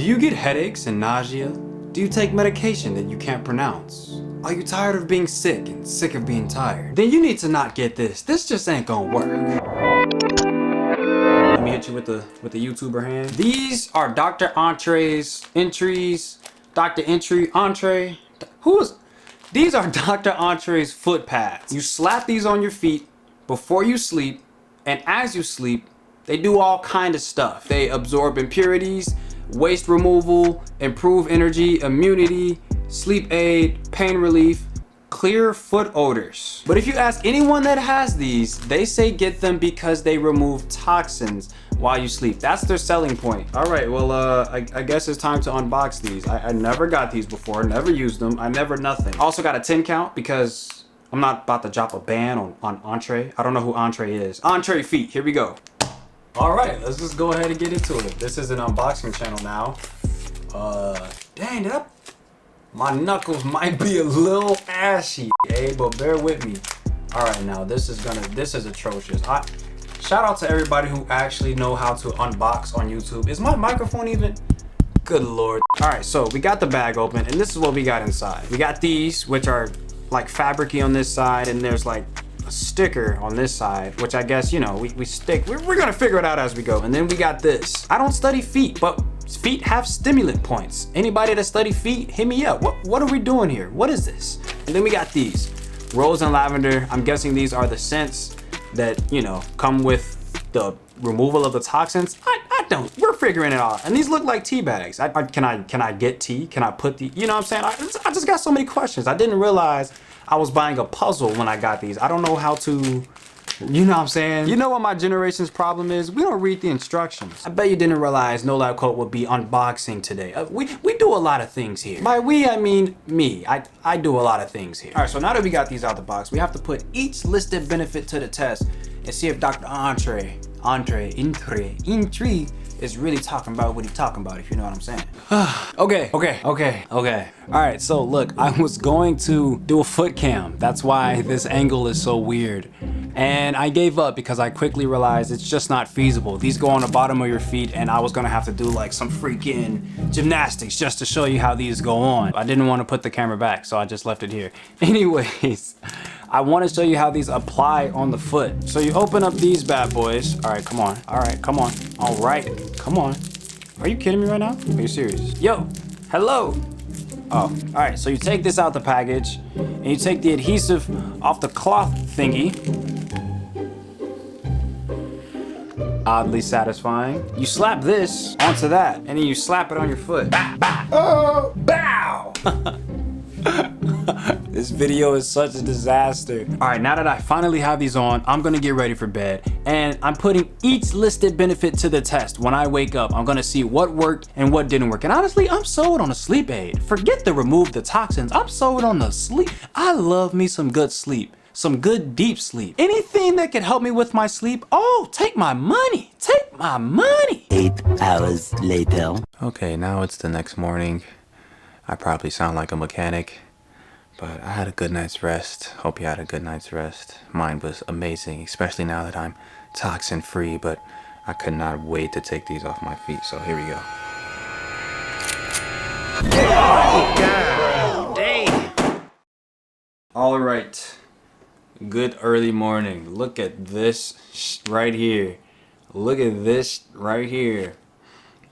Do you get headaches and nausea? Do you take medication that you can't pronounce? Are you tired of being sick and sick of being tired? Then you need to not get this. This just ain't gonna work. Let me hit you with the YouTuber hand. These are Dr. Entre's entries. Dr. Entre. These are Dr. Entre's foot pads. You slap these on your feet before you sleep, and as you sleep, they do all kind of stuff. They absorb impurities, waste removal, improve energy, immunity, sleep aid, pain relief, clear foot odors. But if you ask anyone that has these, they say get them because they remove toxins while you sleep. That's their selling point. All right, well, I guess it's time to unbox these. I never got these before, never used them, I never nothing. Also got a 10 count because I'm not about to drop a ban on Entre. I don't know who Entre is. Entre feet, here we go. All right, let's just go ahead and get into it. This is an unboxing channel now. Dang, my knuckles might be a little ashy, but bear with me. All right, now this is atrocious. Shout out to everybody who actually know how to unbox on YouTube. Is my microphone even? Good Lord. All right, so we got the bag open and this is what we got inside. We got these, which are like fabricy on this side, and there's like a sticker on this side, which I guess, you know, we stick. We're gonna figure it out as we go. And then we got this. I don't study feet, but feet have stimulant points. Anybody that study feet, hit me up. What are we doing here? What is this? And then we got these. Rose and lavender. I'm guessing these are the scents that, you know, come with the removal of the toxins. I don't. We're figuring it out. And these look like tea bags. Can I get tea? Can I put the, you know what I'm saying? I just got so many questions. I didn't realize I was buying a puzzle when I got these. I don't know how to, you know what I'm saying? You know what my generation's problem is? We don't read the instructions. I bet you didn't realize No Lab Coat would be unboxing today. We do a lot of things here. By we, I mean me. I do a lot of things here. All right, so now that we got these out the box, we have to put each listed benefit to the test and see if Dr. Entre is really talking about what he's talking about, if you know what I'm saying. Okay. All right, so look, I was going to do a foot cam. That's why this angle is so weird. And I gave up because I quickly realized it's just not feasible. These go on the bottom of your feet and I was gonna have to do like some freaking gymnastics just to show you how these go on. I didn't want to put the camera back, so I just left it here. Anyways, I want to show you how these apply on the foot. So you open up these bad boys. All right, come on. All right, come on. All right, come on. Are you kidding me right now? Are you serious? Yo, hello. Oh, all right, so you take this out the package and you take the adhesive off the cloth thingy. Oddly satisfying. You slap this onto that and then you slap it on your foot. Bah, bah. Oh, bow. This video is such a disaster. All right, now that I finally have these on, I'm gonna get ready for bed and I'm putting each listed benefit to the test. When I wake up, I'm gonna see what worked and what didn't work. And honestly, I'm sold on a sleep aid. Forget the remove the toxins. I'm sold on the sleep. I love me some good sleep. Some good deep sleep. Anything that can help me with my sleep, oh, take my money. Take my money. 8 hours later. Okay, now it's the next morning. I probably sound like a mechanic, but I had a good night's rest. Hope you had a good night's rest. Mine was amazing, especially now that I'm toxin free, but I could not wait to take these off my feet, so here we go. Oh, God dang. All right, good early morning. Look at this right here. Look at this right here.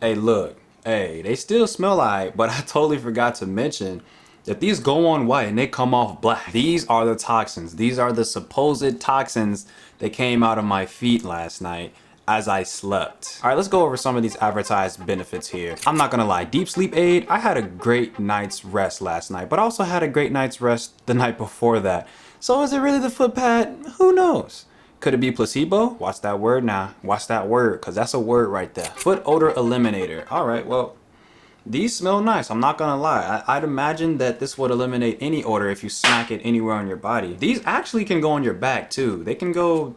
Hey, look. Hey, they still smell alright, but I totally forgot to mention that these go on white and they come off black. These are the toxins. These are the supposed toxins that came out of my feet last night as I slept. All right, let's go over some of these advertised benefits here. I'm not gonna lie, deep sleep aid, I had a great night's rest last night, but I also had a great night's rest the night before that. So is it really the foot pad? Who knows? Could it be placebo? Watch that word now. Watch that word, because that's a word right there. Foot odor eliminator. All right, well, these smell nice. I'm not gonna lie. I'd imagine that this would eliminate any odor if you smack it anywhere on your body. These actually can go on your back too. They can go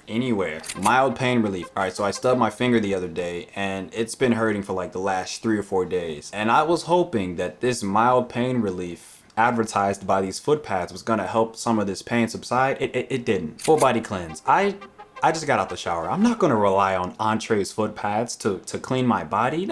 anywhere. Mild pain relief. All right, so I stubbed my finger the other day and it's been hurting for like the last 3 or 4 days. And I was hoping that this mild pain relief advertised by these foot pads was gonna help some of this pain subside. It didn't. Full body cleanse. I just got out the shower. I'm not gonna rely on Entre's foot pads to clean my body.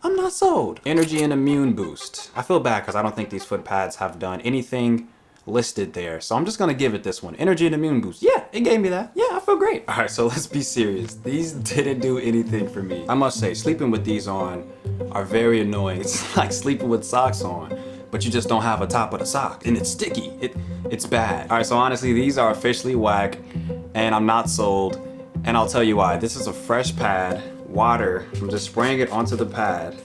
I'm not sold. Energy and immune boost. I feel bad because I don't think these foot pads have done anything listed there. So I'm just gonna give it this one. Energy and immune boost. Yeah, it gave me that. Yeah, I feel great. All right, so let's be serious. These didn't do anything for me. I must say, sleeping with these on are very annoying. It's like sleeping with socks on, but you just don't have a top of the sock and it's sticky. It's bad. All right, so honestly, these are officially whack and I'm not sold. And I'll tell you why. This is a fresh pad, water. I'm just spraying it onto the pad.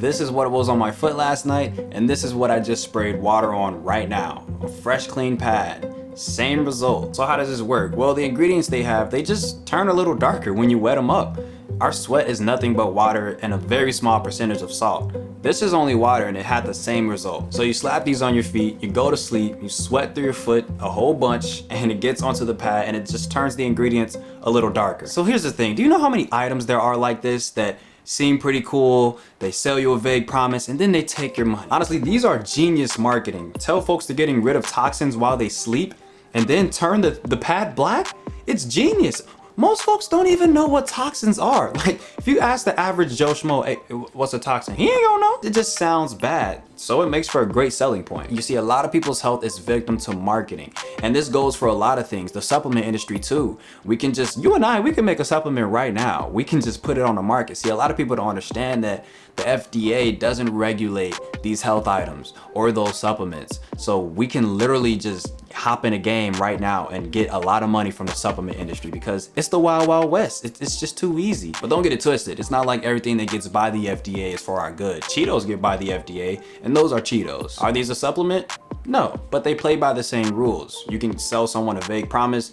This is what it was on my foot last night, and this is what I just sprayed water on right now. A fresh, clean pad. Same result. So how does this work? Well, the ingredients they have, they just turn a little darker when you wet them up. Our sweat is nothing but water and a very small percentage of salt. This is only water and it had the same result. So you slap these on your feet, you go to sleep, you sweat through your foot a whole bunch, and it gets onto the pad and it just turns the ingredients a little darker. So here's the thing, do you know how many items there are like this that seem pretty cool, they sell you a vague promise, and then they take your money? Honestly, these are genius marketing. Tell folks they're getting rid of toxins while they sleep, and then turn the pad black? It's genius. Most folks don't even know what toxins are. Like, if you ask the average Joe Schmo, hey, what's a toxin? He ain't gonna know. It just sounds bad. So it makes for a great selling point. You see, a lot of people's health is victim to marketing. And this goes for a lot of things, the supplement industry too. We can just, you and I, we can make a supplement right now. We can just put it on the market. See, a lot of people don't understand that the FDA doesn't regulate these health items or those supplements. So we can literally just hop in a game right now and get a lot of money from the supplement industry because it's the wild, wild west. It's just too easy. But don't get it twisted. It's not like everything that gets by the FDA is for our good. Cheetos get by the FDA, and those are Cheetos. Are these a supplement? No, but they play by the same rules. You can sell someone a vague promise,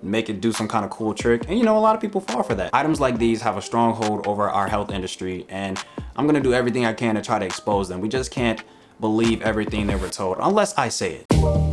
make it do some kind of cool trick, and you know, a lot of people fall for that. Items like these have a strong hold over our health industry, and I'm gonna do everything I can to try to expose them. We just can't believe everything they were told unless I say it.